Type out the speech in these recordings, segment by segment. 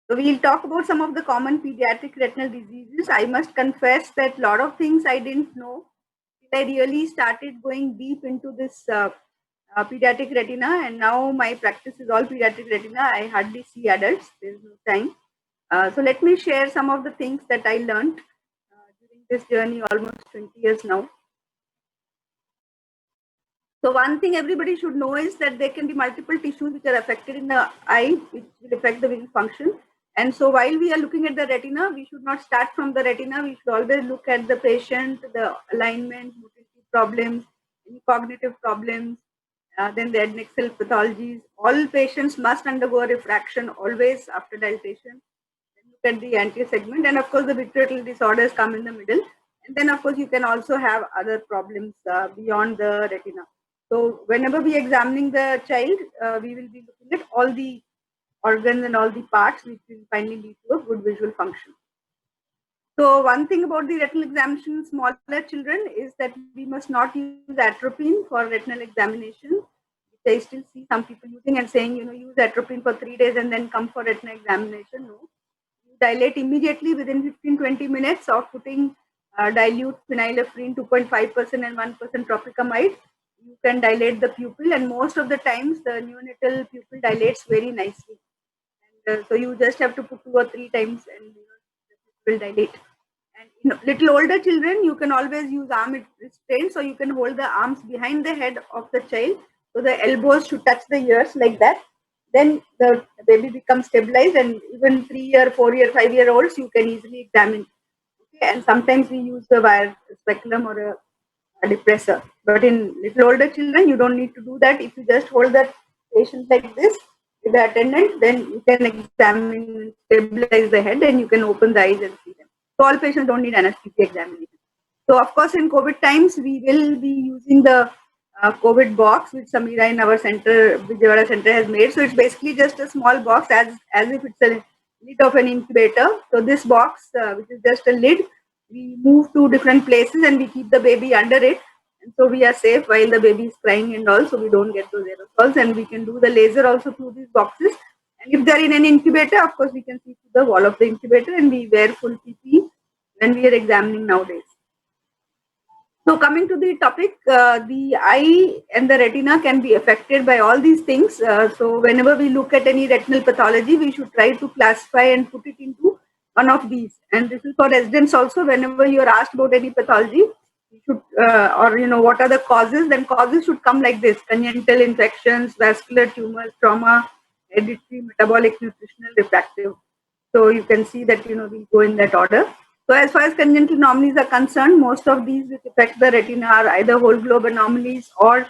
So we'll talk about some of the common pediatric retinal diseases. I must confess that a lot of things I didn't know till I really started going deep into this pediatric retina, and now my practice is all pediatric retina. I hardly see adults. There's no time. So let me share some of the things that I learned during this journey, almost 20 years now. So one thing everybody should know is that there can be multiple tissues which are affected in the eye, which will affect the vision function. And so while we are looking at the retina, we should not start from the retina. We should always look at the patient, the alignment, motility problems, any cognitive problems, then the adnexal pathologies. All patients must undergo a refraction always after dilatation. Then look at the anterior segment, and of course the vitreoretinal disorders come in the middle. And then of course you can also have other problems beyond the retina. So whenever we are examining the child, we will be looking at all the organs and all the parts which will finally lead to a good visual function. So one thing about the retinal examination in smaller children is that we must not use atropine for retinal examination. I still see some people using and saying, use atropine for 3 days and then come for retinal examination. No, you dilate immediately within 15-20 minutes of putting dilute phenylephrine 2.5% and 1% tropicamide. You can dilate the pupil, and most of the times the neonatal pupil dilates very nicely. And so you just have to put 2 or 3 times, and the pupil dilate. And in little older children, you can always use arm restraint, so you can hold the arms behind the head of the child, so the elbows should touch the ears like that. Then the baby becomes stabilized, and even 3-year, 4-year, 5-year olds you can easily examine. Okay, and sometimes we use the wire speculum or a depressor. But in little older children, you don't need to do that. If you just hold that patient like this with the attendant, then you can examine and stabilize the head, and you can open the eyes and see them. So all patients don't need anesthesia examination. So of course, in COVID times, we will be using the COVID box which Samira in our center, Vijayawada center, has made. So it's basically just a small box as if it's a lid of an incubator. So this box, which is just a lid, we move to different places and we keep the baby under it. And so we are safe while the baby is crying and all, so we don't get those aerosols. And we can do the laser also through these boxes. And if they're in an incubator, of course, we can see through the wall of the incubator, and we wear full PPE when we are examining nowadays. So coming to the topic, the eye and the retina can be affected by all these things. So whenever we look at any retinal pathology, we should try to classify and put it into one of these. And this is for residents also. Whenever you are asked about any pathology, you should, or what are the causes, then causes should come like this: congenital infections, vascular tumors, trauma, hereditary, metabolic, nutritional, refractive. So you can see that we go in that order. So as far as congenital anomalies are concerned, most of these which affect the retina are either whole globe anomalies or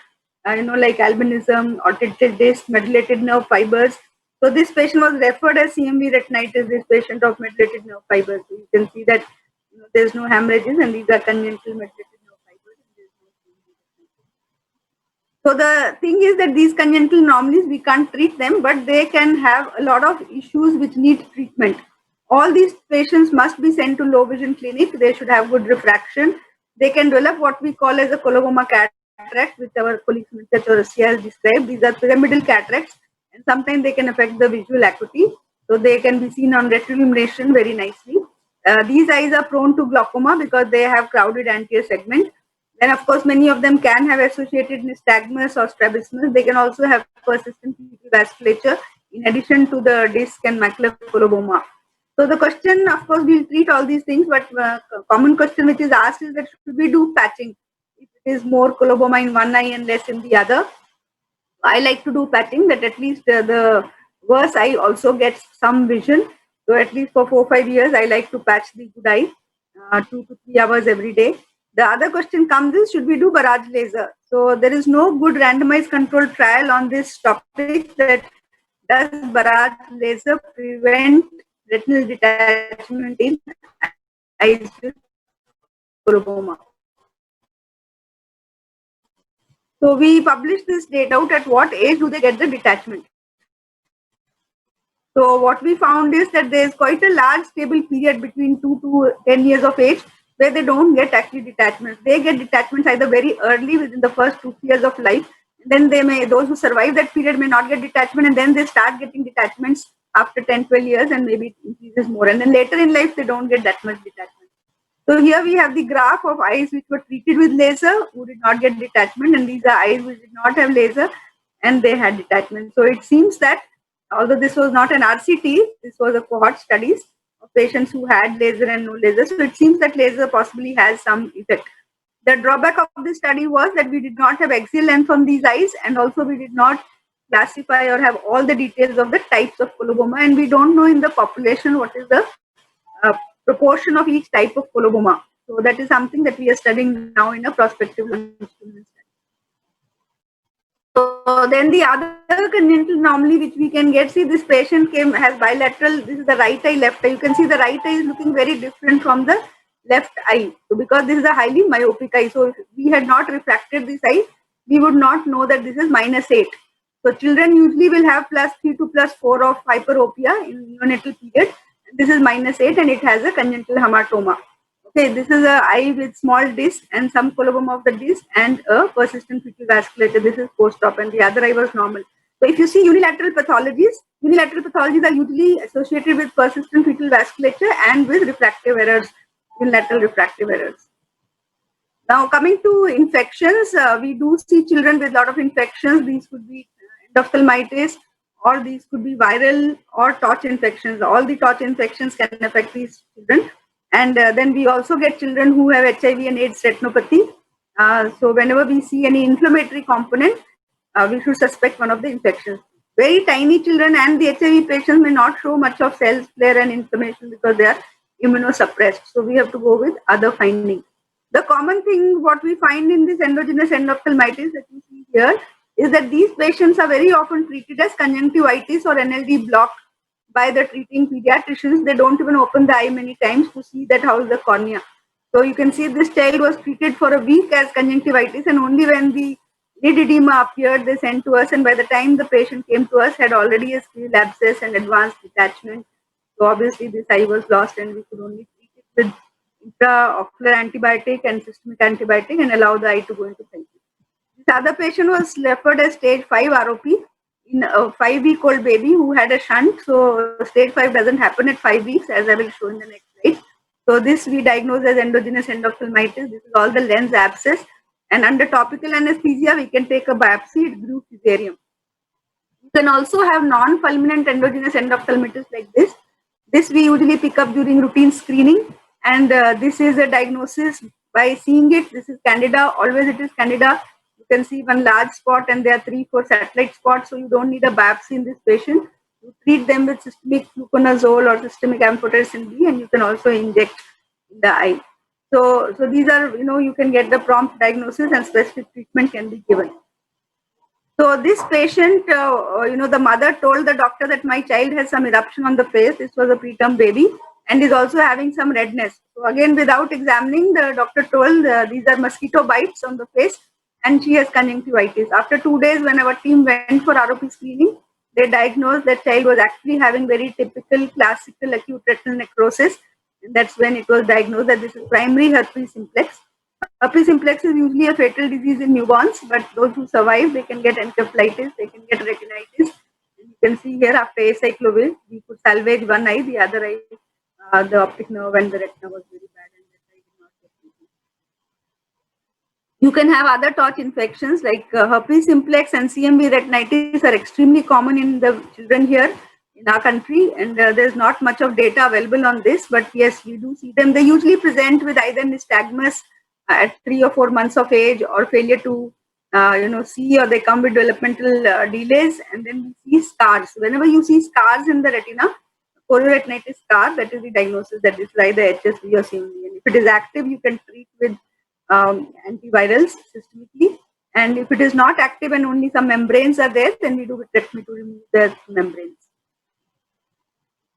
like albinism or disc, methylated nerve fibers. So this patient was referred as CMV retinitis, this patient of methylated nerve fibers. So you can see that there's no hemorrhages, and these are congenital methylated nerve fibers. So the thing is that these congenital anomalies, we can't treat them, but they can have a lot of issues which need treatment. All these patients must be sent to low vision clinic. They should have good refraction. They can develop what we call as a coloboma cataract, which our colleague Mr. Chaurasia has described. These are pyramidal cataracts, and sometimes they can affect the visual acuity. So they can be seen on retroillumination very nicely. These eyes are prone to glaucoma because they have crowded anterior segment. Then, of course, many of them can have associated nystagmus or strabismus. They can also have persistent vasculature in addition to the disc and macular coloboma. So the question, of course, we'll treat all these things, but common question which is asked is that should we do patching if it is more coloboma in one eye and less in the other? I like to do patching, that at least the worse eye also gets some vision. So at least for 4-5 years, I like to patch the good eye 2 to 3 hours every day. The other question comes is, should we do barrage laser? So there is no good randomized controlled trial on this topic, that does barrage laser prevent retinal detachment in eyes with glaucoma. So we published this data out at what age do they get the detachment. So what we found is that there is quite a large stable period between 2 to 10 years of age where they don't get actually detachments. They get detachments either very early within the first 2 years of life. Then those who survive that period may not get detachment, and then they start getting detachments after 10, 12 years, and maybe it increases more. And then later in life, they don't get that much detachment. So here we have the graph of eyes which were treated with laser, who did not get detachment, and these are eyes which did not have laser, and they had detachment. So it seems that although this was not an RCT, this was a cohort studies of patients who had laser and no laser. So it seems that laser possibly has some effect. The drawback of this study was that we did not have axial length on these eyes, and also we did not classify or have all the details of the types of coloboma, and we don't know in the population what is the proportion of each type of coloboma. So that is something that we are studying now in a prospective longitudinal study. So then the other congenital anomaly which we can get, see this patient has bilateral, this is the right eye, left eye. You can see the right eye is looking very different from the left eye. So because this is a highly myopic eye, so if we had not refracted this eye, we would not know that this is -8. So children usually will have +3 to +4 of hyperopia in neonatal period. This is -8 and it has a congenital hematoma. Okay, this is an eye with small disc and some coloboma of the disc and a persistent fetal vasculature. This is post-op, and the other eye was normal. So if you see unilateral pathologies are usually associated with persistent fetal vasculature and with refractive errors, unilateral refractive errors. Now coming to infections, we do see children with a lot of infections. These could be endophthalmitis, or these could be viral or torch infections. All the torch infections can affect these children. And then we also get children who have HIV and AIDS retinopathy. So whenever we see any inflammatory component, we should suspect one of the infections. Very tiny children and the HIV patients may not show much of cells flare and inflammation because they are immunosuppressed. So we have to go with other findings. The common thing what we find in this endogenous endophthalmitis that you see here is that these patients are very often treated as conjunctivitis or NLD block by the treating pediatricians. They don't even open the eye many times to see that how is the cornea. So you can see this child was treated for a week as conjunctivitis, and only when the lid edema appeared, they sent to us, and by the time the patient came to us had already a scleral abscess and advanced detachment. So obviously this eye was lost, and we could only treat it with intraocular antibiotic and systemic antibiotic and allow the eye to go into therapy. This other patient was referred as stage 5 ROP in a 5-week-old baby who had a shunt. So stage 5 doesn't happen at 5 weeks, as I will show in the next slide. So this we diagnose as endogenous endophthalmitis. This is all the lens abscess, and under topical anesthesia we can take a biopsy. It grew fusarium. You can also have non-fulminant endogenous endophthalmitis like this. This we usually pick up during routine screening, and this is a diagnosis by seeing it. This is candida. Always it is candida. You can see one large spot, and there are 3-4 satellite spots. So you don't need a biopsy in this patient. You treat them with systemic fluconazole or systemic amphotericin B, and you can also inject in the eye. So these are, you can get the prompt diagnosis and specific treatment can be given. So this patient, the mother told the doctor that my child has some eruption on the face. This was a preterm baby and is also having some redness. So again, without examining, the doctor told these are mosquito bites on the face and she has conjunctivitis. After 2 days, when our team went for ROP screening, they diagnosed that child was actually having very typical classical acute retinal necrosis. And that's when it was diagnosed that this is primary herpes simplex. Herpes simplex is usually a fatal disease in newborns, but those who survive, they can get encephalitis, they can get retinitis. And you can see here after acyclovir, we could salvage one eye, the other eye, the optic nerve and the retina was very bad. And that eye did not get treated. You can have other torch infections like herpes simplex and CMV retinitis are extremely common in the children here in our country, and there's not much of data available on this, but yes, we do see them. They usually present with either nystagmus at 3 or 4 months of age, or failure to see, or they come with developmental delays, and then we see scars. Whenever you see scars in the retina, chorioretinitis scar, that is the diagnosis that this is either HSV or CMV. And if it is active, you can treat with antivirals systemically, and if it is not active and only some membranes are there, then we do vitrectomy to remove the membranes.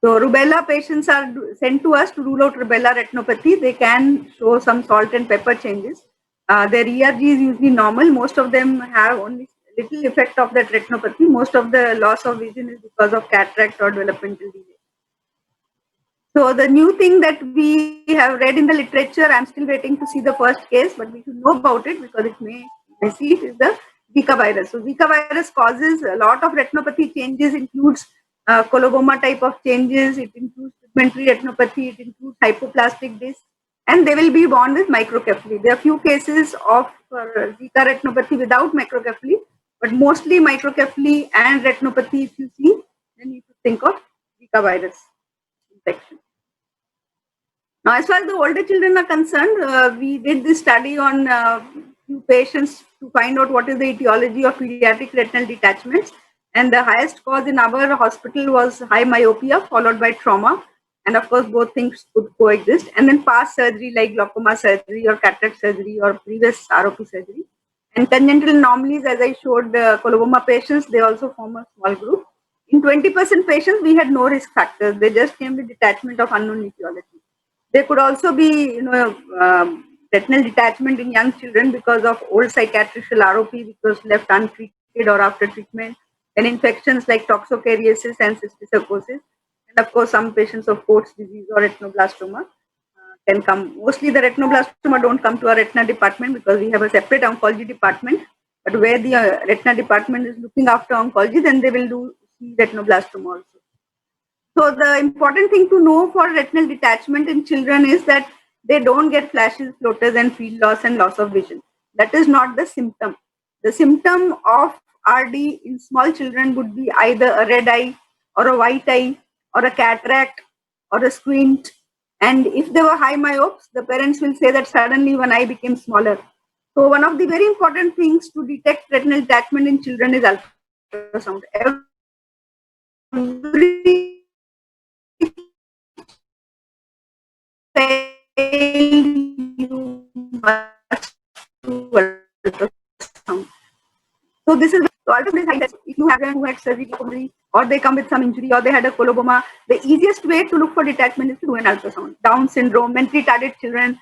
So rubella patients are sent to us to rule out rubella retinopathy. They can show some salt and pepper changes. Their ERG is usually normal. Most of them have only little effect of that retinopathy. Most of the loss of vision is because of cataract or developmental delay. So the new thing that we have read in the literature, I'm still waiting to see the first case, but we should know about it because it may see it, is the Zika virus. So Zika virus causes a lot of retinopathy changes, includes coloboma type of changes, it includes pigmentary retinopathy, it includes hypoplastic disc, and they will be born with microcephaly. There are few cases of Zika retinopathy without microcephaly, but mostly microcephaly and retinopathy, if you see, then you should think of Zika virus infection. Now, as far as the older children are concerned, we did this study on few patients to find out what is the etiology of pediatric retinal detachments. And the highest cause in our hospital was high myopia, followed by trauma. And of course, both things could coexist. And then past surgery like glaucoma surgery or cataract surgery or previous ROP surgery. And congenital anomalies, as I showed, coloboma patients, they also form a small group. In 20% patients, we had no risk factors. They just came with detachment of unknown etiology. There could also be, retinal detachment in young children because of old cicatricial ROP, which was left untreated or after treatment. Then infections like toxocariasis and cysticercosis. And of course, some patients of Coats disease or retinoblastoma can come. Mostly the retinoblastoma don't come to our retina department because we have a separate oncology department. But where the retina department is looking after oncology, then they will do retinoblastoma also. So the important thing to know for retinal detachment in children is that they don't get flashes, floaters, and field loss and loss of vision. That is not the symptom. The symptom of RD in small children would be either a red eye or a white eye or a cataract or a squint. And if they were high myopes, the parents will say that suddenly one eye became smaller. So one of the very important things to detect retinal detachment in children is ultrasound. Every you must do ultrasound. So this is ultrasound is if you have a who had surgery or they come with some injury or they had a coloboma, the easiest way to look for detachment is to do an ultrasound. Down syndrome, mentally retarded children,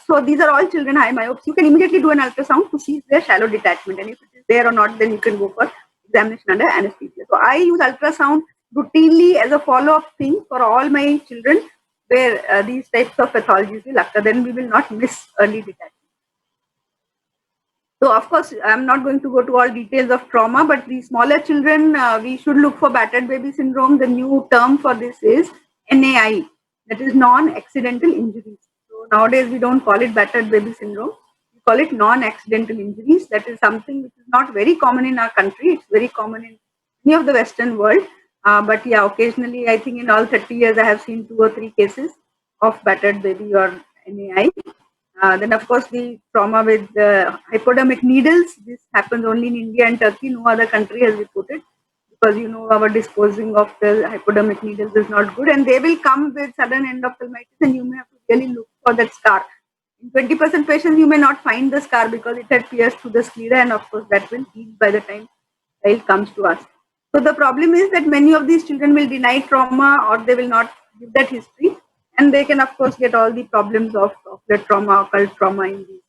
so these are all children high myopes. You can immediately do an ultrasound to see their shallow detachment, and if it is there or not, then you can go for examination under anesthesia. So I use ultrasound routinely as a follow-up thing for all my children where these types of pathologies will occur. Then we will not miss early detachment. So of course, I'm not going to go to all details of trauma, but the smaller children, we should look for battered baby syndrome. The new term for this is NAI, that is non-accidental injuries. So nowadays we don't call it battered baby syndrome. We call it non-accidental injuries. That is something which is not very common in our country. It's very common in many of the Western world. But yeah, occasionally, I think in all 30 years, I have seen 2 or 3 cases of battered baby or NAI. Then, of course, the trauma with hypodermic needles. This happens only in India and Turkey. No other country has reported because our disposing of the hypodermic needles is not good, and they will come with sudden endophthalmitis, and you may have to really look for that scar. In 20% patients, you may not find the scar because it had pierced through the sclera, and of course, that will heal by the time child comes to us. So the problem is that many of these children will deny trauma or they will not give that history, and they can of course get all the problems of the trauma, occult trauma in these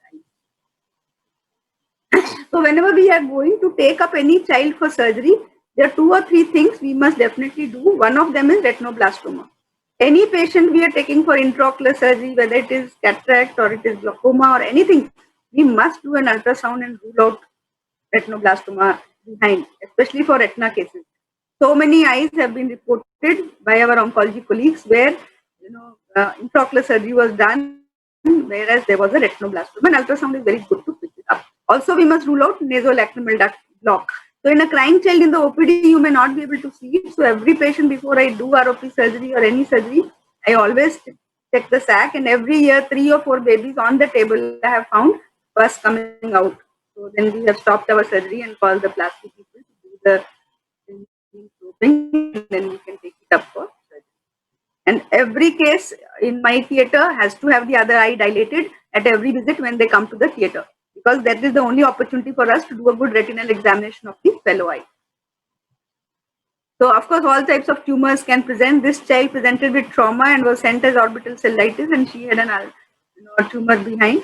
eyes. So whenever we are going to take up any child for surgery, there are 2 or 3 things we must definitely do. One of them is retinoblastoma. Any patient we are taking for intraocular surgery, whether it is cataract or it is glaucoma or anything, we must do an ultrasound and rule out retinoblastoma behind, especially for retina cases. So many eyes have been reported by our oncology colleagues where intraocular surgery was done, whereas there was a retinoblastoma. And ultrasound is very good to pick it up. Also, we must rule out nasolacrimal duct block. So in a crying child in the OPD, you may not be able to see it. So every patient, before I do ROP surgery or any surgery, I always check the sac, and every year 3 or 4 babies on the table I have found first coming out. So then we have stopped our surgery and called the plastic people to do the probing, and then we can take it up for surgery. And every case in my theater has to have the other eye dilated at every visit when they come to the theater, because that is the only opportunity for us to do a good retinal examination of the fellow eye. So of course, all types of tumors can present. This child presented with trauma and was sent as orbital cellulitis, and she had a tumor behind.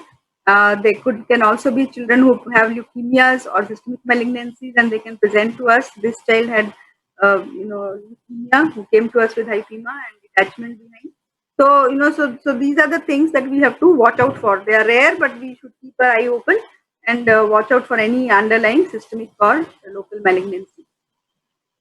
They can also be children who have leukemias or systemic malignancies, and they can present to us. This child had leukemia, who came to us with hypema and detachment behind. So so these are the things that we have to watch out for. They are rare, but we should keep our eye open and watch out for any underlying systemic or local malignancy.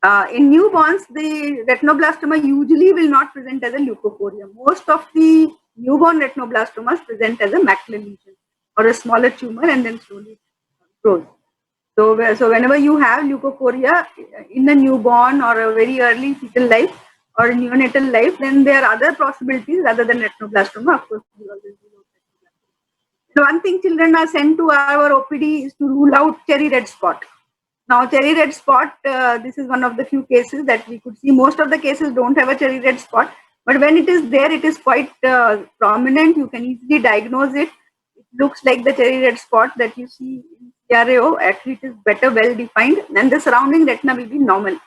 In newborns, the retinoblastoma usually will not present as a leukocoria. Most of the newborn retinoblastomas present as a macular lesion or a smaller tumor and then slowly grows. So whenever you have leukocoria in a newborn or a very early fetal life or neonatal life, then there are other possibilities rather than retinoblastoma. Of course, we always rule out retinoblastoma. One thing children are sent to our OPD is to rule out cherry red spot. Now, cherry red spot, this is one of the few cases that we could see. Most of the cases don't have a cherry red spot, but when it is there, it is quite prominent. You can easily diagnose it. It looks like the cherry red spot that you see in CRAO. Actually, it is better well defined, and the surrounding retina will be normal.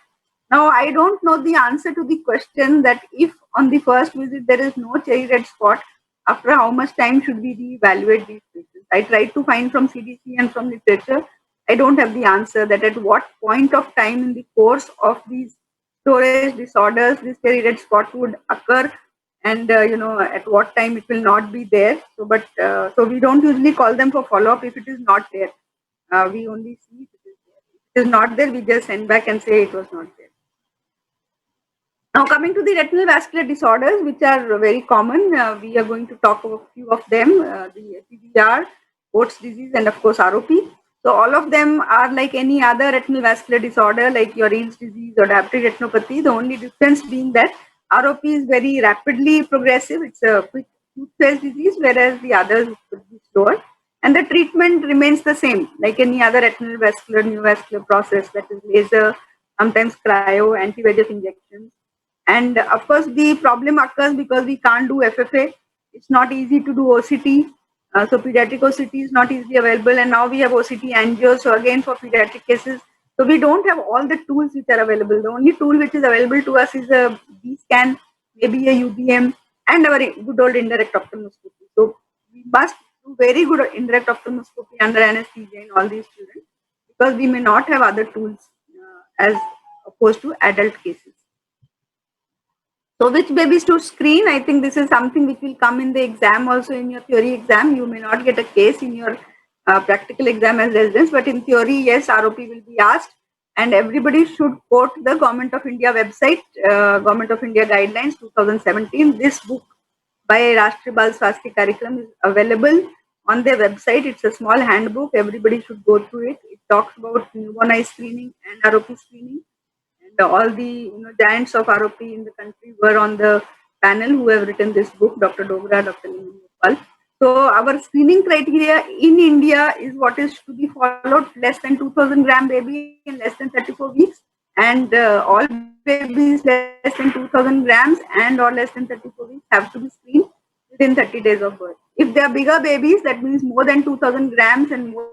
Now, I don't know the answer to the question that if on the first visit there is no cherry red spot, after how much time should we reevaluate these patients? I tried to find from CDC and from literature. I don't have the answer that at what point of time in the course of these storage disorders this cherry red spot would occur, and at what time it will not be there. So we don't usually call them for follow up if it is not there. We only see if it is there. If it is not there, we just send back and say it was not there. Now, coming to the retinal vascular disorders, which are very common, we are going to talk about a few of them, the PVR, Coats disease, and of course ROP. So all of them are like any other retinal vascular disorder, like your Reynolds disease or diabetic retinopathy. The only difference being that ROP is very rapidly progressive. It's a quick phase disease, whereas the others could be slower. And the treatment remains the same, like any other retinal vascular neovascular process, that is laser, sometimes cryo, anti-VEGF injections. And of course, the problem occurs because we can't do FFA. It's not easy to do OCT. So pediatric OCT is not easily available. And now we have OCT angio. So again, for pediatric cases, so we don't have all the tools which are available. The only tool which is available to us is a B scan, maybe a UBM, and our good old indirect ophthalmoscopy. So we must do very good indirect ophthalmoscopy under anesthesia in all these children because we may not have other tools as opposed to adult cases. So which babies to screen? I think this is something which will come in the exam also in your theory exam. You may not get a case in your practical exam as residents, but in theory, yes, ROP will be asked. And everybody should quote the Government of India website, Government of India Guidelines 2017. This book by Rashtriya Bal Swasthya Karyagram is available on their website. It's a small handbook. Everybody should go through it. It talks about newborn eye screening and ROP screening. And all the giants of ROP in the country were on the panel who have written this book, Dr. Dogra, Dr. Gopal. So our screening criteria in India is what is to be followed: less than 2,000 gram baby in less than 34 weeks, and all babies less than 2,000 grams and or less than 34 weeks have to be screened within 30 days of birth. If they are bigger babies, that means more than 2,000 grams and more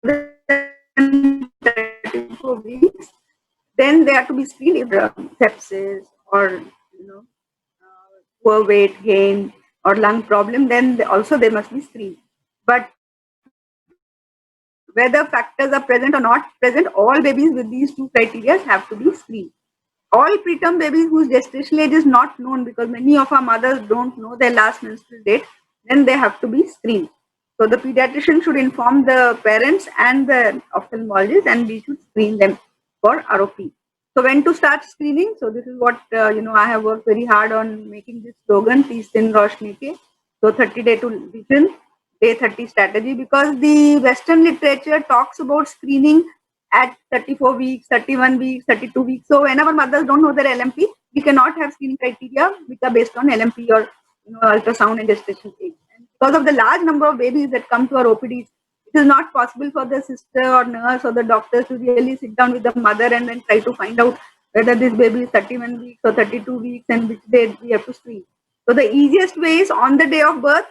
than 34 weeks, then they have to be screened if sepsis or poor weight gain or lung problem. Then also they must be screened. But whether factors are present or not present, all babies with these two criteria have to be screened. All preterm babies whose gestational age is not known, because many of our mothers don't know their last menstrual date, then they have to be screened. So the pediatrician should inform the parents and the ophthalmologist, and we should screen them for ROP. So when to start screening? So this is what I have worked very hard on making this slogan, "Tees Din Roshni Ke." So 30-day to vision, day 30 strategy, because the Western literature talks about screening at 34 weeks, 31 weeks, 32 weeks. So whenever mothers don't know their LMP, we cannot have screening criteria which are based on LMP or ultrasound and gestation age. And because of the large number of babies that come to our OPDs, it is not possible for the sister or nurse or the doctors to really sit down with the mother and then try to find out whether this baby is 31 weeks or 32 weeks and which day we have to screen. So the easiest way is on the day of birth,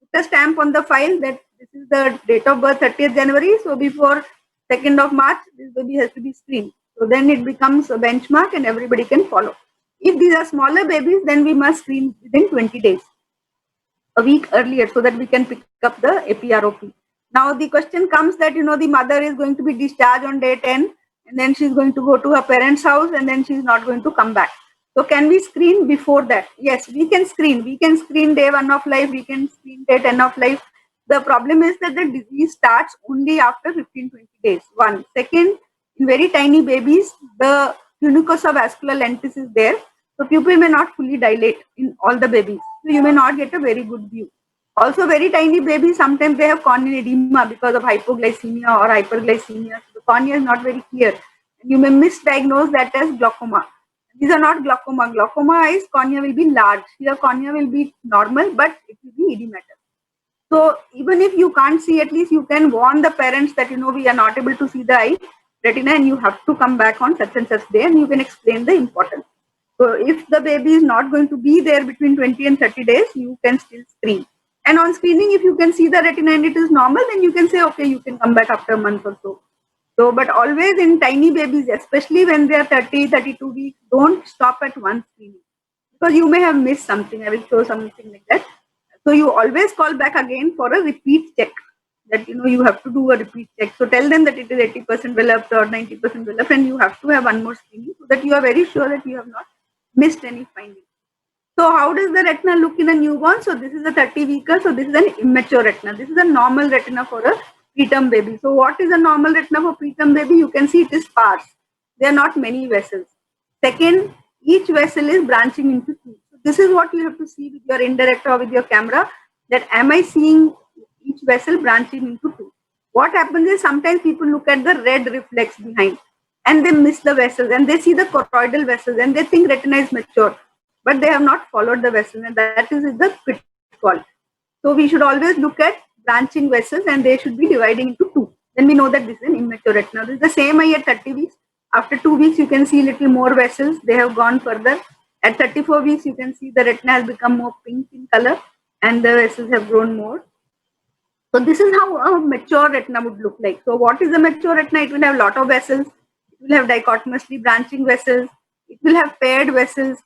put a stamp on the file that this is the date of birth, 30th January. So before 2nd of March, this baby has to be screened. So then it becomes a benchmark and everybody can follow. If these are smaller babies, then we must screen within 20 days, a week earlier, so that we can pick up the APROP. Now the question comes that, the mother is going to be discharged on day 10 and then she's going to go to her parents' house and then she's not going to come back. So can we screen before that? Yes, we can screen. We can screen day 1 of life. We can screen day 10 of life. The problem is that the disease starts only after 15-20 days. One. Second, in very tiny babies, the tunicosovascular lentis is there. So pupil may not fully dilate in all the babies. So you may not get a very good view. Also, very tiny babies, sometimes they have corneal edema because of hypoglycemia or hyperglycemia. So the cornea is not very clear. You may misdiagnose that as glaucoma. These are not glaucoma. Glaucoma is cornea will be large. Here cornea will be normal, but it will be edematous. So even if you can't see, at least you can warn the parents that, we are not able to see the eye retina and you have to come back on such and such day, and you can explain the importance. So if the baby is not going to be there between 20 and 30 days, you can still screen. And on screening, if you can see the retina and it is normal, then you can say, okay, you can come back after a month or so. So, but always in tiny babies, especially when they are 30, 32 weeks, don't stop at one screening because you may have missed something. I will show something like that. So you always call back again for a repeat check. That you have to do a repeat check. So tell them that it is 80% developed or 90% developed, and you have to have one more screening so that you are very sure that you have not missed any finding. So how does the retina look in a newborn? So this is a 30-weeker. So this is an immature retina. This is a normal retina for a preterm baby. So what is a normal retina for preterm baby? You can see it is sparse. There are not many vessels. Second, each vessel is branching into two. So this is what you have to see with your indirect or with your camera, that am I seeing each vessel branching into two? What happens is sometimes people look at the red reflex behind and they miss the vessels and they see the choroidal vessels and they think retina is mature, but they have not followed the vessels, and that is the pitfall. So we should always look at branching vessels and they should be dividing into two. Then we know that this is an immature retina. This is the same eye at 30 weeks. After 2 weeks, you can see little more vessels. They have gone further. At 34 weeks, you can see the retina has become more pink in color and the vessels have grown more. So this is how a mature retina would look like. So what is a mature retina? It will have a lot of vessels. It will have dichotomously branching vessels. It will have paired vessels,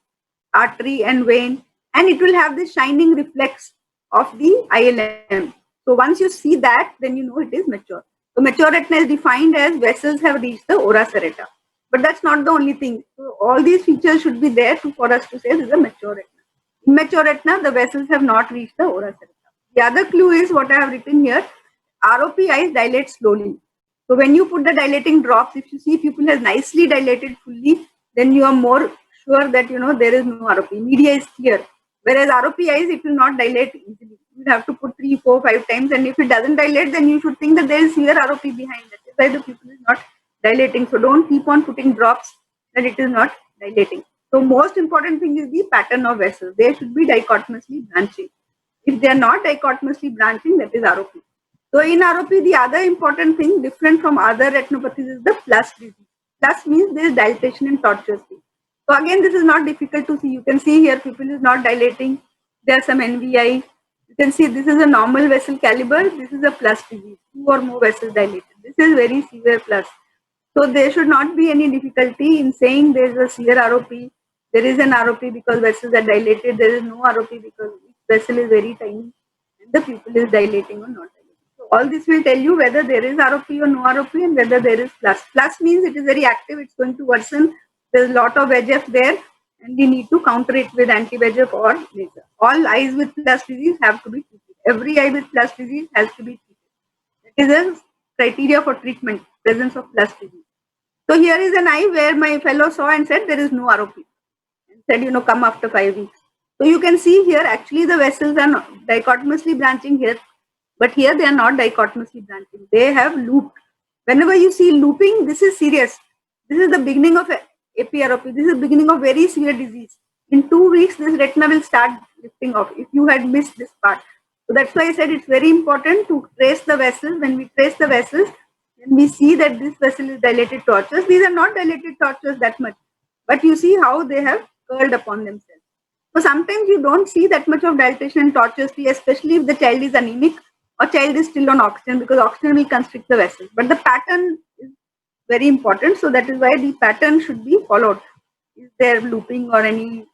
artery and vein, and it will have this shining reflex of the ILM. So once you see that, then you know it is mature. So mature retina is defined as vessels have reached the ora serrata. But that's not the only thing. So all these features should be there for us to say this is a mature retina. Immature retina, the vessels have not reached the ora serrata. The other clue is what I have written here. ROP eyes dilate slowly. So when you put the dilating drops, if you see pupil has nicely dilated fully, then you are more sure that there is no ROP. Media is clear. Whereas ROP eyes, it will not dilate easily. You have to put 3, 4, 5 times, and if it doesn't dilate, then you should think that there is severe ROP behind. That is why the pupil is not dilating. So don't keep on putting drops that it is not dilating. So most important thing is the pattern of vessels. They should be dichotomously branching. If they are not dichotomously branching, that is ROP. So in ROP, the other important thing different from other retinopathies is the plus disease. Plus means there is dilatation in tortuous field. So again, this is not difficult to see. You can see here pupil is not dilating. There are some NVI. You can see this is a normal vessel caliber. This is a plus disease. 2 or more vessels dilated. This is very severe plus. So there should not be any difficulty in saying there is a severe ROP. There is an ROP because vessels are dilated. There is no ROP because each vessel is very tiny and the pupil is dilating or not dilating. So all this will tell you whether there is ROP or no ROP and whether there is plus. Plus means it is very active. It's going to worsen. There is a lot of VEGF there and we need to counter it with anti-VEGF or laser. All eyes with plus disease have to be treated. Every eye with plus disease has to be treated. That is a criteria for treatment, presence of plus disease. So here is an eye where my fellow saw and said there is no ROP and said, come after 5 weeks. So you can see here actually the vessels are dichotomously branching here, but here they are not dichotomously branching. They have looped. Whenever you see looping, this is serious. This is the beginning of APROP. This is the beginning of very severe disease. In 2 weeks, this retina will start lifting off if you had missed this part. So that's why I said it's very important to trace the vessels. When we trace the vessels, then we see that this vessel is dilated tortuous. These are not dilated tortuous that much, but you see how they have curled upon themselves. So sometimes you don't see that much of dilatation in tortuously, especially if the child is anemic or child is still on oxygen, because oxygen will constrict the vessels. But the pattern is very important. So that is why the pattern should be followed. Is there looping or any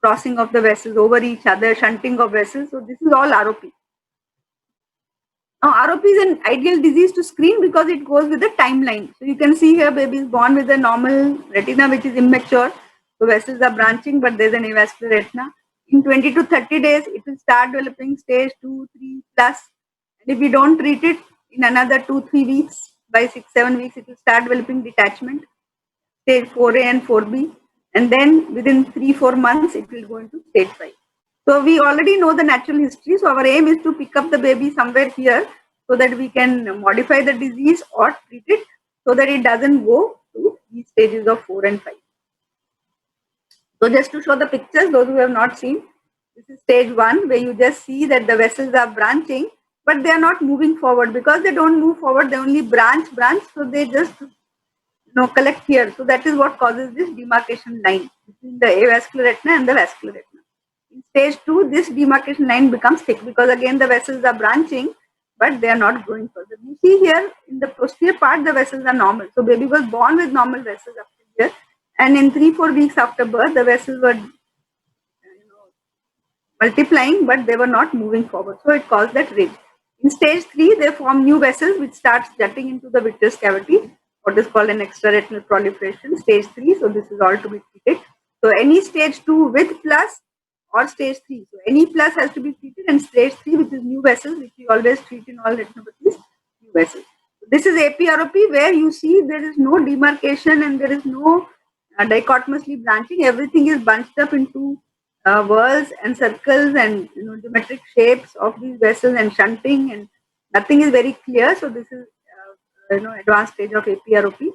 crossing of the vessels over each other, shunting of vessels? So this is all ROP. Now, ROP is an ideal disease to screen because it goes with the timeline. So you can see here baby is born with a normal retina which is immature. So vessels are branching, but there's an avascular retina. In 20 to 30 days, it will start developing stage 2, 3 plus. And if we don't treat it in another 2, 3 weeks, by 6, 7 weeks, it will start developing detachment. stage 4A and 4B, and then within 3-4 months it will go into stage 5. So we already know the natural history. So our aim is to pick up the baby somewhere here so that we can modify the disease or treat it so that it doesn't go to these stages of 4 and 5. So just to show the pictures, those who have not seen, this is stage 1 where you just see that the vessels are branching, but they are not moving forward. Because they don't move forward, they only branch, so they just collect here. So that is what causes this demarcation line between the avascular retina and the vascular retina. In stage 2, this demarcation line becomes thick because again the vessels are branching, but they are not going further. You see here in the posterior part, the vessels are normal. So baby was born with normal vessels up to here, and in 3-4 weeks after birth, the vessels were multiplying, but they were not moving forward. So it caused that ridge. In stage 3, they form new vessels which starts jutting into the vitreous cavity, what is called an extraretinal proliferation, stage 3. So this is all to be treated. So any stage 2 with plus or stage 3. So any plus has to be treated, and stage 3, which is new vessels, which we always treat in all retinopathies, new vessels. So this is APROP, where you see there is no demarcation and there is no dichotomously branching. Everything is bunched up into whorls and circles and geometric shapes of these vessels and shunting, and nothing is very clear. So this is advanced stage of APROP.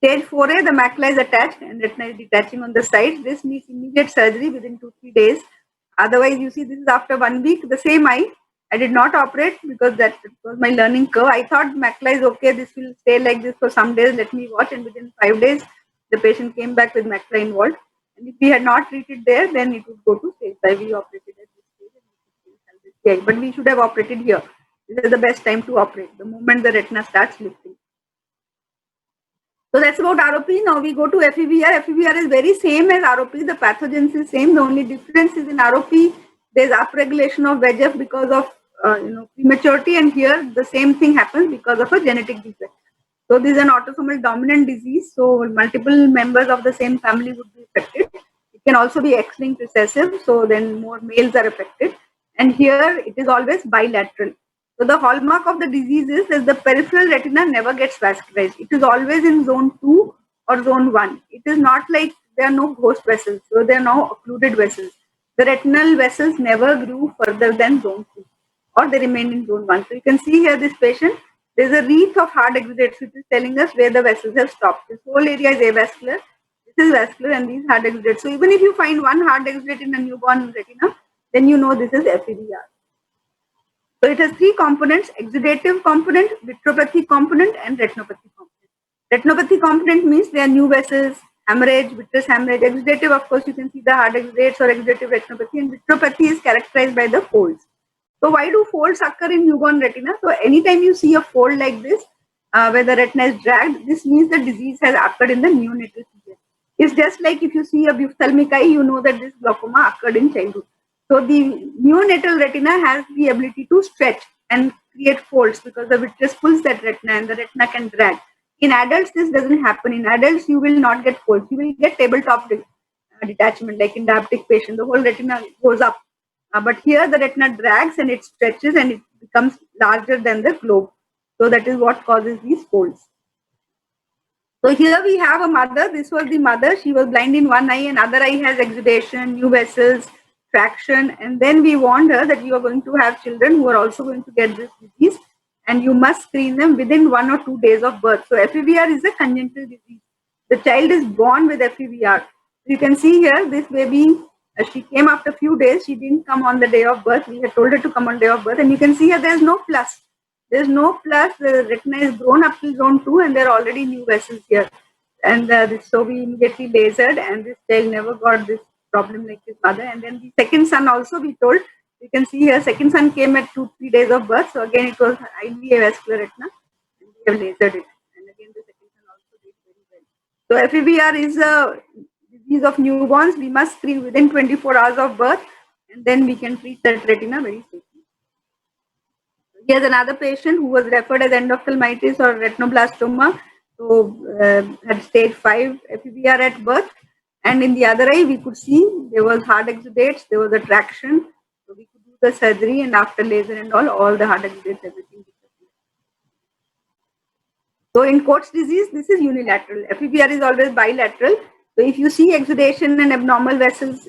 Stage 4A, the macula is attached and retina is detaching on the sides. This needs immediate surgery within 2-3 days. Otherwise, you see, this is after 1 week. The same eye, I did not operate because that was my learning curve. I thought macula is okay. This will stay like this for some days. Let me watch. And within 5 days, the patient came back with macula involved. And if we had not treated there, then it would go to stage 5. We operated at this stage, but we should have operated here. This is the best time to operate, the moment the retina starts lifting. So that's about ROP. Now we go to FEVR. FEVR is very same as ROP. The pathogens is same. The only difference is in ROP, there's upregulation of VEGF because of prematurity, and here the same thing happens because of a genetic defect. So this is an autosomal dominant disease. So multiple members of the same family would be affected. It can also be X-linked recessive. So then more males are affected. And here it is always bilateral. So the hallmark of the disease is that the peripheral retina never gets vascularized. It is always in zone 2 or zone 1. It is not like there are no ghost vessels. So there are no occluded vessels. The retinal vessels never grew further than zone 2, or they remain in zone 1. So you can see here this patient, there is a wreath of hard exudates which is telling us where the vessels have stopped. This whole area is avascular, this is vascular, and these hard exudates. So even if you find one hard exudate in a newborn retina, then you know this is FEVR. So it has 3 components: exudative component, vitropathy component, and retinopathy component. Retinopathy component means they are new vessels, hemorrhage, vitreous hemorrhage. Exudative, of course, you can see the hard exudates or exudative retinopathy, and vitropathy is characterized by the folds. So why do folds occur in newborn retina? So anytime you see a fold like this, where the retina is dragged, this means the disease has occurred in the neonatal period. It's just like if you see a ophthalmic eye, you know that this glaucoma occurred in childhood. So the neonatal retina has the ability to stretch and create folds because the vitreous pulls that retina and the retina can drag. In adults, this doesn't happen. In adults, you will not get folds. You will get tabletop detachment, like in diabetic patient, the whole retina goes up. But here the retina drags and it stretches and it becomes larger than the globe. So that is what causes these folds. So here we have a mother. This was the mother. She was blind in one eye and other eye has exudation, new vessels, traction. And then we warned her that you are going to have children who are also going to get this disease, and you must screen them within 1 or 2 days of birth. So FEVR is a congenital disease. The child is born with FEVR. You can see here this baby, she came after a few days. She didn't come on the day of birth. We had told her to come on day of birth. And you can see here there is no plus. There is no plus. The retina is grown up to zone 2 and there are already new vessels here. And so we immediately lasered, and this child never got this problem like his mother. And then the second son also we told. You can see here second son came at 2-3 days of birth. So again it was highly avascular retina. And we have lasered it. And again the second son also did very well. So FEVR is a disease of newborns. We must screen within 24 hours of birth, and then we can treat that retina very safely. Here's another patient who was referred as endophthalmitis or retinoblastoma. So had stage 5 FEVR at birth, and in the other eye we could see there was hard exudates, there was a traction. So we could do the surgery, and after laser and all the hard exudates, everything disappeared. So in Coats disease, this is unilateral. FEVR is always bilateral. So if you see exudation and abnormal vessels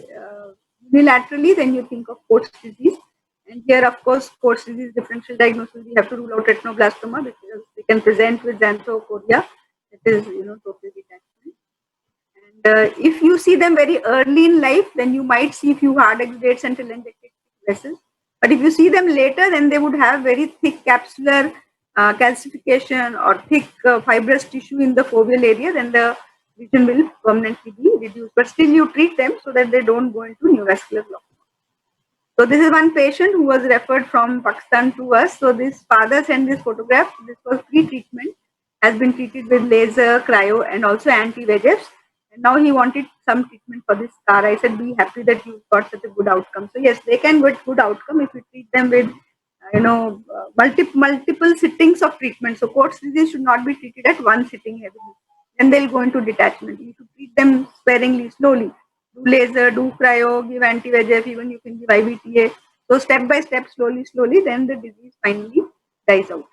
unilaterally, then you think of Coats disease. And here, of course, Coats disease differential diagnosis, we have to rule out retinoblastoma because we can present with xanthochoria, that is, total detachment. And if you see them very early in life, then you might see few hard exudates and telangiectatic vessels. But if you see them later, then they would have very thick capsular calcification or thick fibrous tissue in the foveal area, then the vision will permanently be reduced. But still you treat them so that they don't go into neovascular glaucoma. So this is one patient who was referred from Pakistan to us. So this father sent this photograph. This was pre-treatment, has been treated with laser, cryo, and also anti-VEGFs. And now he wanted some treatment for this scar. I said, be happy that you got such a good outcome. So yes, they can get good outcome if you treat them with, multiple sittings of treatment. So Coats disease should not be treated at one sitting heavily. Then they'll go into detachment. You should treat them sparingly, slowly. Do laser, do cryo, give anti-VEGF, even you can give IVTA. So step by step, slowly, then the disease finally dies out.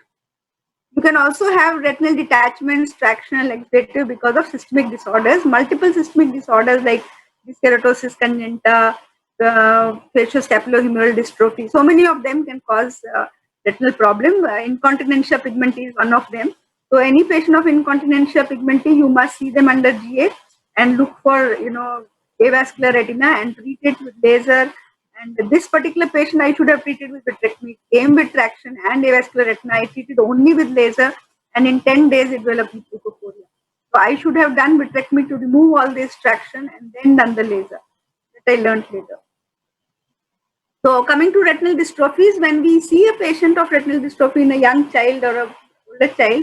You can also have retinal detachments, tractional, exudative because of systemic disorders, multiple systemic disorders like keratosis congenita, facioscapulohumeral dystrophy. So many of them can cause retinal problem. Incontinentia pigmenti is one of them. So any patient of incontinentia pigmenti, you must see them under GA and look for, avascular retina and treat it with laser. And this particular patient I should have treated with vitrectomy, came with traction and avascular retina. I treated only with laser, and in 10 days it developed leukocoria. So I should have done vitrectomy to remove all this traction and then done the laser. That I learned later. So coming to retinal dystrophies, when we see a patient of retinal dystrophy in a young child or a older child,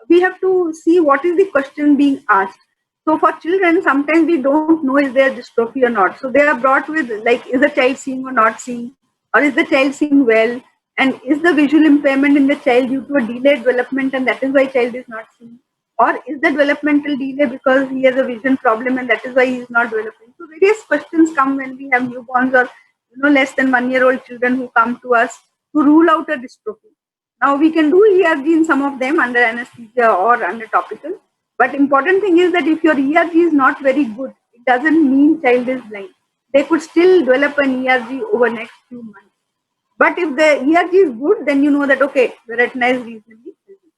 we have to see what is the question being asked. So for children, sometimes we don't know is there dystrophy or not. So they are brought with like, is the child seeing or not seeing? Or is the child seeing well? And is the visual impairment in the child due to a delayed development and that is why child is not seeing? Or is the developmental delay because he has a vision problem and that is why he is not developing? So various questions come when we have newborns or less than 1 year old children who come to us to rule out a dystrophy. Now we can do ERG in some of them under anesthesia or under topical. But important thing is that if your ERG is not very good, it doesn't mean child is blind. They could still develop an ERG over next few months. But if the ERG is good, then you know that, okay, the retina is reasonably healthy.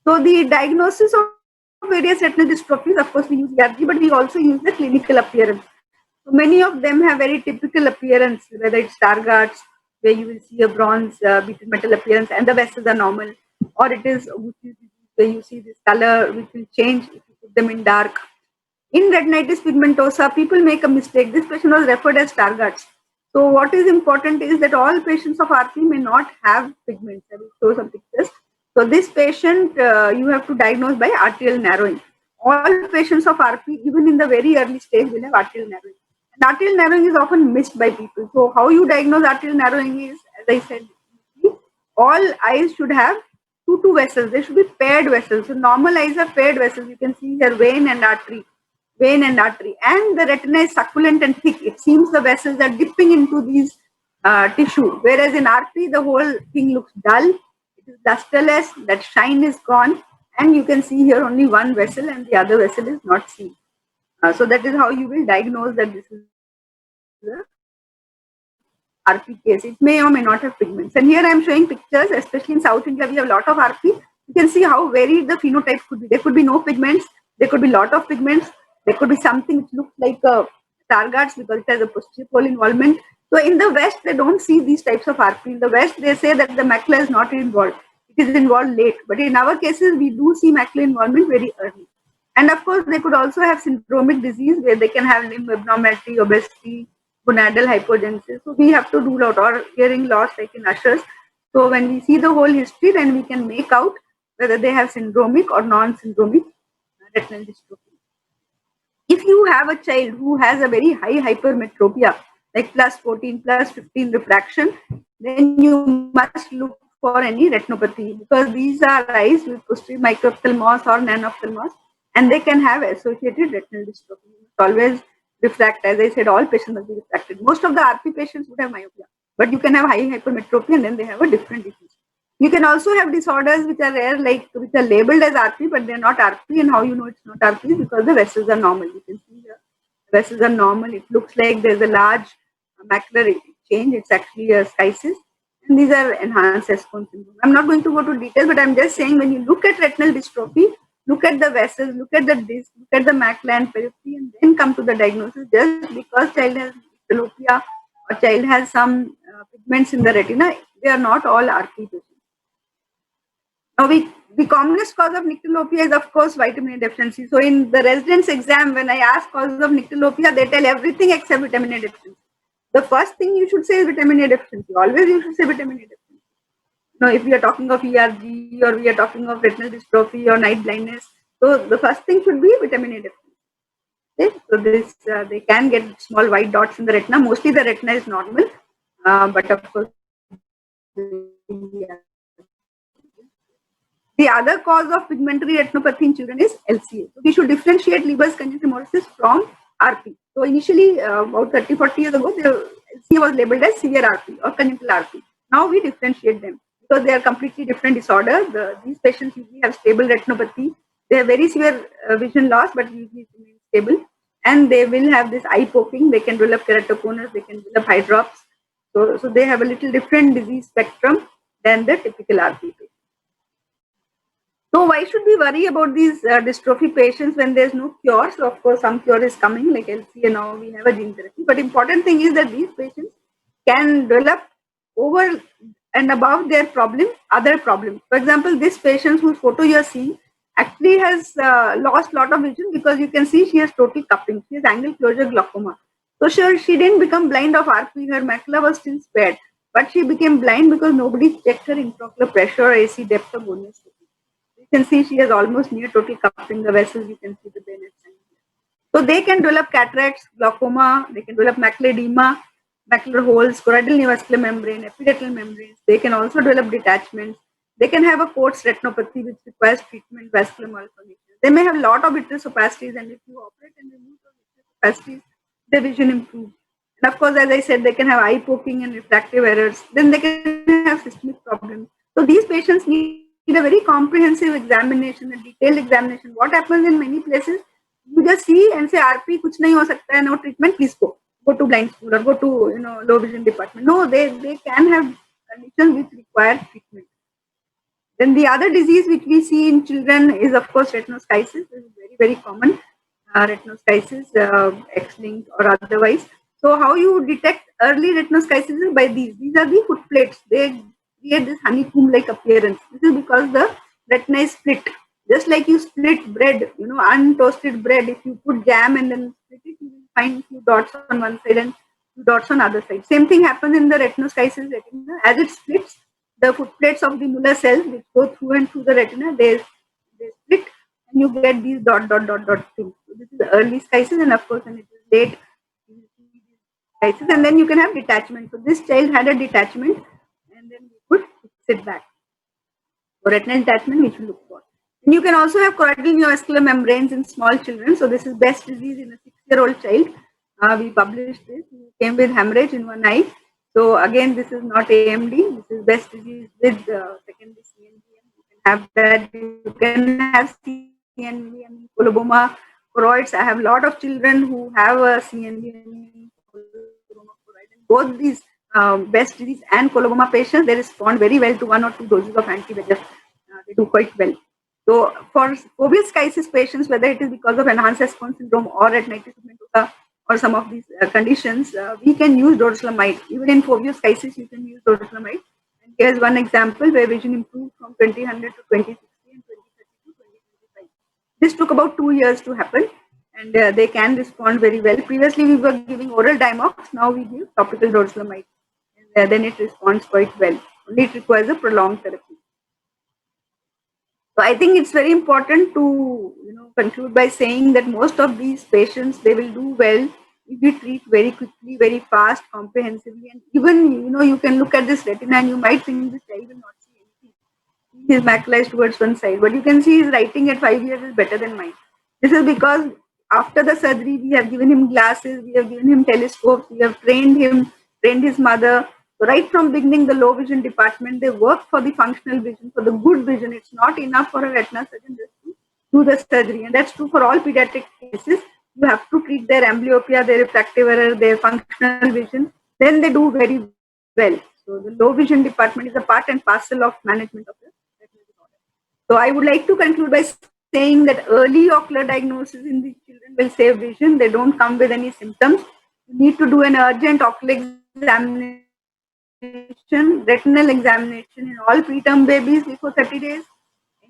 So the diagnosis of various retinal dystrophies, of course, we use ERG, but we also use the clinical appearance. So many of them have very typical appearance, whether it's Stargardt's, where you will see a bronze beaten metal appearance and the vessels are normal, or it is where you see this color which will change if you put them in dark. In retinitis pigmentosa, people make a mistake. This patient was referred as Stargardt's. So what is important is that all patients of RP may not have pigments. I will show some pictures. So this patient, you have to diagnose by arterial narrowing. All patients of RP, even in the very early stage, will have arterial narrowing. And arterial narrowing is often missed by people. So how you diagnose arterial narrowing is, as I said, all eyes should have two vessels. They should be paired vessels. So normal eyes are paired vessels. You can see here vein and artery. And the retina is succulent and thick. It seems the vessels are dipping into these tissue, whereas in RP the whole thing looks dull, it is lusterless, that shine is gone, and you can see here only one vessel and the other vessel is not seen. So that is how you will diagnose that this is the RP case. It may or may not have pigments. And here I am showing pictures, especially in South India, we have a lot of RP. You can see how varied the phenotype could be. There could be no pigments, there could be a lot of pigments, there could be something which looks like a Stargardt's because it has a posterior pole involvement. So in the West, they don't see these types of RP. In the West, they say that the macula is not involved. It is involved late. But in our cases, we do see macular involvement very early. And of course, they could also have syndromic disease where they can have limb abnormality, obesity, gonadal hypogenesis. So we have to rule out, or hearing loss like in Usher's. So when we see the whole history, then we can make out whether they have syndromic or non-syndromic retinal dystrophy. If you have a child who has a very high hypermetropia, like plus 14, plus 15 refraction, then you must look for any retinopathy because these are eyes with posterior microphthalmos or nanophthalmos, and they can have associated retinal dystrophy. Always refract, as I said, all patients must be refracted. Most of the RP patients would have myopia, but you can have high hypermetropia and then they have a different disease. You can also have disorders which are rare, like which are labeled as RP, but they're not RP. And how you know it's not RP? Because the vessels are normal. You can see here, vessels are normal. It looks like there's a large macular change. It's actually a schisis. And these are enhanced Escon syndrome. I'm not going to go to details, but I'm just saying when you look at retinal dystrophy, look at the vessels, look at the disc, look at the macula and periphery, and then come to the diagnosis. Just because child has myopia or child has some pigments in the retina, they are not all RP patients. Now, the commonest cause of nyctalopia is, of course, vitamin A deficiency. So, in the residence exam, when I ask causes of nyctalopia, they tell everything except vitamin A deficiency. The first thing you should say is vitamin A deficiency. Always you should say vitamin A deficiency. Now, if we are talking of ERG or we are talking of retinal dystrophy or night blindness, so the first thing should be vitamin A deficiency. Okay? So, this they can get small white dots in the retina. Mostly the retina is normal, but of course, the other cause of pigmentary retinopathy in children is LCA. So we should differentiate Leber's conjunctivosis from RP. So initially, about 30-40 years ago, the LCA was labeled as severe RP or congenital RP. Now we differentiate them because they are completely different disorders. These patients usually have stable retinopathy. They have very severe vision loss, but usually remain stable. And they will have this eye poking. They can develop keratoconus. They can develop eye drops. So they have a little different disease spectrum than the typical RP patient. So why should we worry about these dystrophy patients when there's no cure? So of course some cure is coming, like LCA. Now we have a gene therapy. But important thing is that these patients can develop over and above their problem, other problems. For example, this patient whose photo you are seeing actually has lost lot of vision because you can see she has total cupping. She has angle closure glaucoma. So she didn't become blind of RP. Her macula was still spared, but she became blind because nobody checked her intraocular pressure or AC depth of gonioscopy. You can see she has almost near total cupping the vessels. You can see the Bennett sign here. So they can develop cataracts, glaucoma, they can develop macular edema, macular holes, choroidal neovascular membrane, epiretinal membranes. They can also develop detachments. They can have a Coats retinopathy which requires treatment, vascular malformation. They may have a lot of vitreous opacities, and if you operate and remove those vitreous opacities, the vision improves. And of course, as I said, they can have eye poking and refractive errors. Then they can have systemic problems. So these patients need a very comprehensive examination, a detailed examination. What happens in many places, you just see and say RP kuch nahi ho sakta hai, no treatment, please go to blind school or go to low vision department. No, they can have conditions which require treatment. Then the other disease which we see in children is of course retinoschisis. This is very common, retinoschisis, X-linked or otherwise. So how you detect early retinoschisis is by these. These are the foot plates. They create this honeycomb-like appearance. This is because the retina is split. Just like you split bread, untoasted bread, if you put jam and then split it, you will find few dots on one side and few dots on other side. Same thing happens in the retinoschisis retina. As it splits, the foot plates of the Muller cells which go through and through the retina, they split and you get these dot things. So this is the early schisis, and of course when it is late, schisis, and then you can have detachment. So this child had a detachment and then we could fix it back. So retinal detachment we should look for. And you can also have choroidal neovascular membranes in small children. So this is Best disease in a 6-year-old child. We published this. He came with hemorrhage in one eye. So again, this is not AMD. This is Best disease with secondary CNVM. You can have that. You can have CNVM, coloboma, choroids. I have a lot of children who have a CNVM, both these Best disease and coloboma patients, they respond very well to 1 or 2 doses of anti-VEGF. They do quite well. So for foveal schisis patients, whether it is because of enhanced Escon syndrome or retinitis pigmentosa or some of these conditions, we can use dorslamide. Even in foveal schisis, you can use dorslamide. And here's one example where vision improved from 2000 to 2060 and 2030 to 2025. This took about 2 years to happen, and they can respond very well. Previously, we were giving oral Diamox. Now we give topical dorslamide, and then it responds quite well. Only it requires a prolonged therapy. So I think it's very important to conclude by saying that most of these patients, they will do well if we treat very quickly, very fast, comprehensively, and even you can look at this retina and you might think this child will not see anything. His macula is towards one side, but you can see his writing at 5 years is better than mine. This is because after the surgery, we have given him glasses, we have given him telescopes, we have trained him, trained his mother. So right from beginning, the low vision department, they work for the functional vision, for the good vision. It's not enough for a retina surgeon just to do the surgery. And that's true for all pediatric cases. You have to treat their amblyopia, their refractive error, their functional vision. Then they do very well. So the low vision department is a part and parcel of management of the retinal disorder. So I would like to conclude by saying that early ocular diagnosis in these children will save vision. They don't come with any symptoms. You need to do an urgent ocular examination, retinal examination in all preterm babies before 30 days.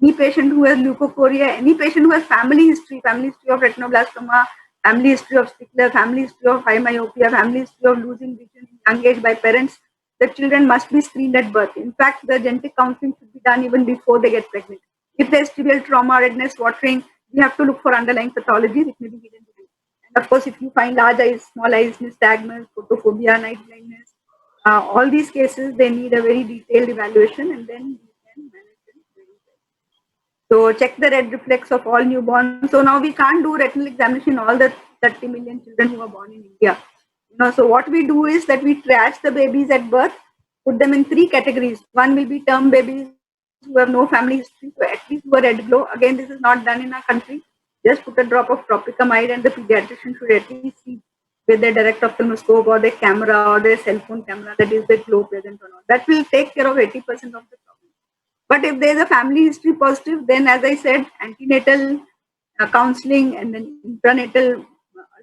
Any patient who has leukocoria, any patient who has family history of retinoblastoma, family history of Stickler, family history of high myopia, family history of losing vision in young age by parents, the children must be screened at birth. In fact, the genetic counseling should be done even before they get pregnant. If there's trivial trauma, redness, watering, we have to look for underlying pathologies. It may be hidden behind. And of course, if you find large eyes, small eyes, nystagmus, photophobia, night blindness, all these cases, they need a very detailed evaluation, and then we can manage them very well. So check the red reflex of all newborns. So now we can't do retinal examination all the 30 million children who are born in India. So what we do is that we triage the babies at birth, put them in 3 categories. One will be term babies who have no family history, so at least who are red glow. Again, this is not done in our country. Just put a drop of tropicamide and the pediatrician should at least see with their direct ophthalmoscope or their camera or their cell phone camera that is the glow present or not. That will take care of 80% of the problem. But if there is a family history positive, then as I said, antenatal counseling and then intranatal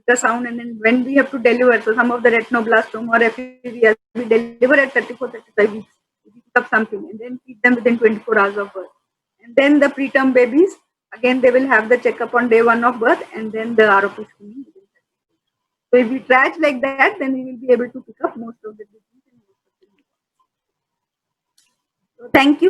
ultrasound, and then when we have to deliver, so some of the retinoblastoma or FEV, we deliver at 34, 35 weeks, we pick up something and then feed them within 24 hours of birth. And then the preterm babies, again, they will have the checkup on day 1 of birth and then the ROP screening. So if we triage like that, then we will be able to pick up most of the disease. So thank you.